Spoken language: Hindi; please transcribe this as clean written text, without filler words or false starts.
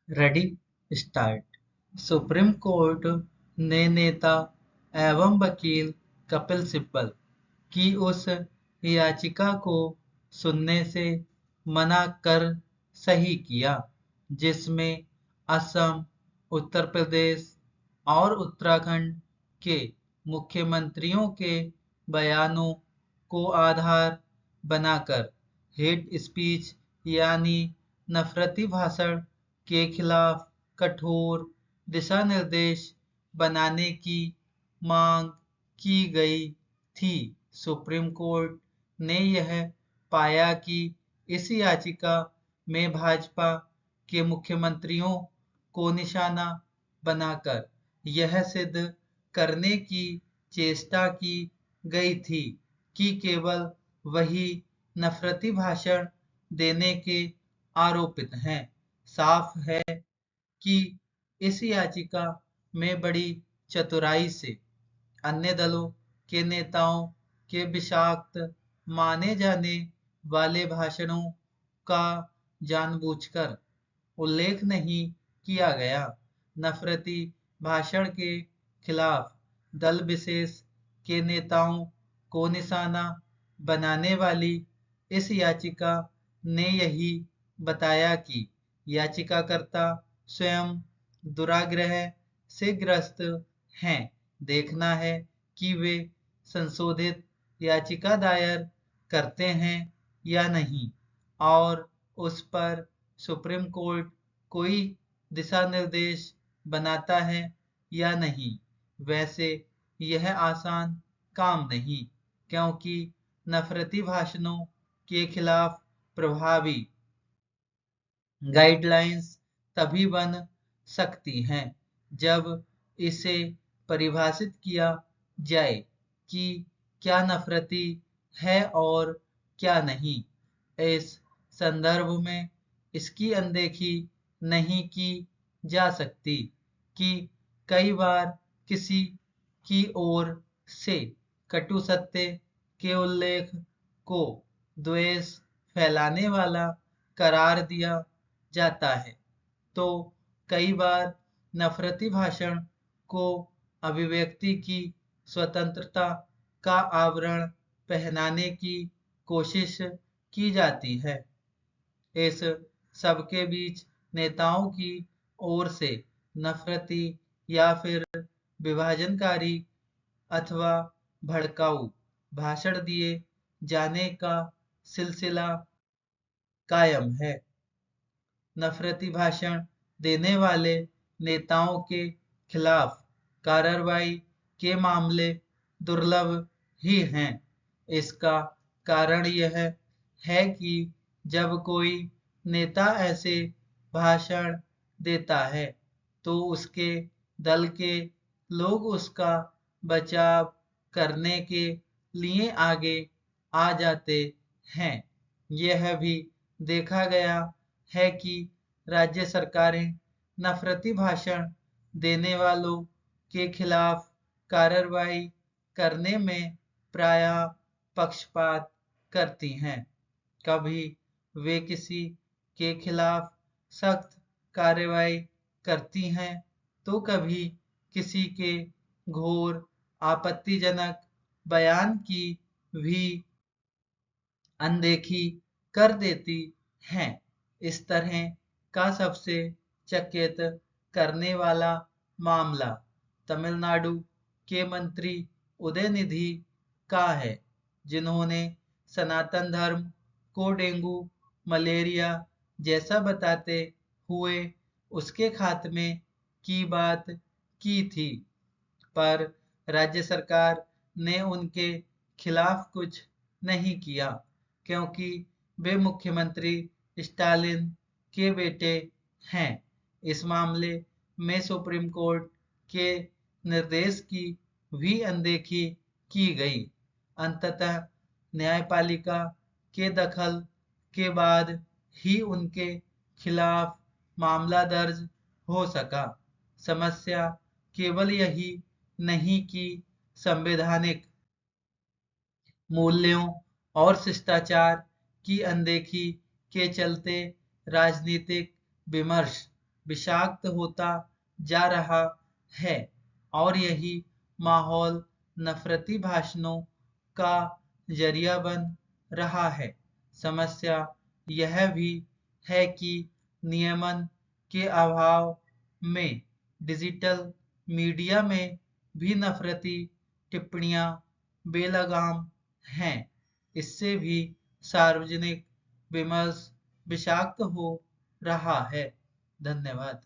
Ready start. सुप्रीम कोर्ट ने नेता एवं वकील कपिल सिब्बल की उस याचिका को सुनने से मना कर सही किया जिसमें असम, उत्तर प्रदेश और उत्तराखंड के मुख्यमंत्रियों के बयानों को आधार बनाकर हेट स्पीच यानी नफरती भाषण के खिलाफ कठोर दिशा निर्देश बनाने की मांग की गई थी। सुप्रीम कोर्ट ने यह पाया कि इस याचिका में भाजपा के मुख्यमंत्रियों को निशाना बनाकर यह सिद्ध करने की चेष्टा की गई थी कि केवल वही नफरती भाषण देने के आरोपित हैं। साफ है कि इस याचिका में बड़ी चतुराई से अन्य दलों के नेताओं के विषाक्त माने जाने वाले भाषणों का जानबूझकर उल्लेख नहीं किया गया। नफरती भाषण के खिलाफ दल विशेष के नेताओं को निशाना बनाने वाली इस याचिका ने यही बताया कि याचिकाकर्ता स्वयं दुराग्रह से ग्रस्त हैं। देखना है कि वे संशोधित याचिका दायर करते हैं या नहीं और उस पर सुप्रीम कोर्ट कोई दिशा निर्देश बनाता है या नहीं। वैसे यह आसान काम नहीं, क्योंकि नफरती भाषणों के खिलाफ प्रभावी गाइडलाइंस तभी बन सकती हैं जब इसे परिभाषित किया जाए कि क्या नफरती है और क्या नहीं। इस संदर्भ में इसकी अनदेखी नहीं की जा सकती कि कई बार किसी की ओर से कटु सत्य के उल्लेख को द्वेष फैलाने वाला करार दिया जाता है, तो कई बार नफरती भाषण को अभिव्यक्ति की स्वतंत्रता का आवरण पहनाने की कोशिश की जाती है। इस सबके बीच नेताओं की ओर से नफरती या फिर विभाजनकारी अथवा भड़काऊ भाषण दिए जाने का सिलसिला कायम है। नफरती भाषण देने वाले नेताओं के खिलाफ कार्रवाई के मामले दुर्लभ ही हैं। इसका कारण यह है कि जब कोई नेता ऐसे भाषण देता है तो उसके दल के लोग उसका बचाव करने के लिए आगे आ जाते हैं। यह भी देखा गया है कि राज्य सरकारें नफरती भाषण देने वालों के खिलाफ कार्रवाई करने में प्रायः पक्षपात करती हैं। कभी वे किसी के खिलाफ सख्त कार्रवाई करती हैं तो कभी किसी के घोर आपत्तिजनक बयान की भी अनदेखी कर देती हैं। इस तरह का सबसे चकित करने वाला मामला तमिलनाडु के मंत्री उदयनिधि का है, जिन्होंने सनातन धर्म को डेंगू, मलेरिया जैसा बताते हुए उसके खात्मे की बात की थी, पर राज्य सरकार ने उनके खिलाफ कुछ नहीं किया क्योंकि वे मुख्यमंत्री स्टालिन के बेटे हैं। इस मामले में सुप्रीम कोर्ट के निर्देश की भी अनदेखी की गई। अंततः न्यायपालिका के दखल के बाद ही उनके खिलाफ मामला दर्ज हो सका। समस्या केवल यही नहीं कि संवैधानिक मूल्यों और शिष्टाचार की अनदेखी के चलते राजनीतिक विमर्श विषाक्त होता जा रहा है और यही माहौल नफरती भाषणों का जरिया बन रहा है। समस्या यह भी है कि नियमन के अभाव में डिजिटल मीडिया में भी नफरती टिप्पणियां बेलगाम हैं। इससे भी सार्वजनिक विमर्श विषाक्त हो रहा है। धन्यवाद।